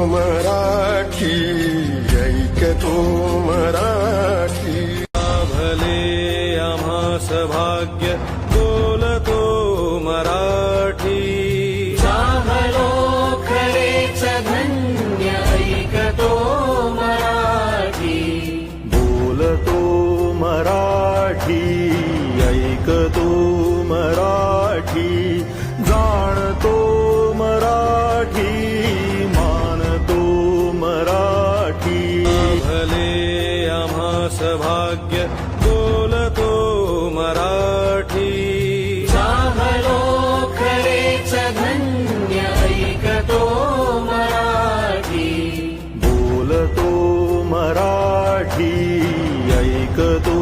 मराठी ऐकतो मराठी भले आम्हास भाग्य बोलतो मराठी चाहलो खरेच धन्य ऐकतो मराठी बोलतो मराठी ऐकतो मराठी जाणतो मराठी भले आम्हास भाग्य बोलतो मराठी चाहलो खरेच धन्य ऐकतो मराठी बोलतो मराठी ऐकतो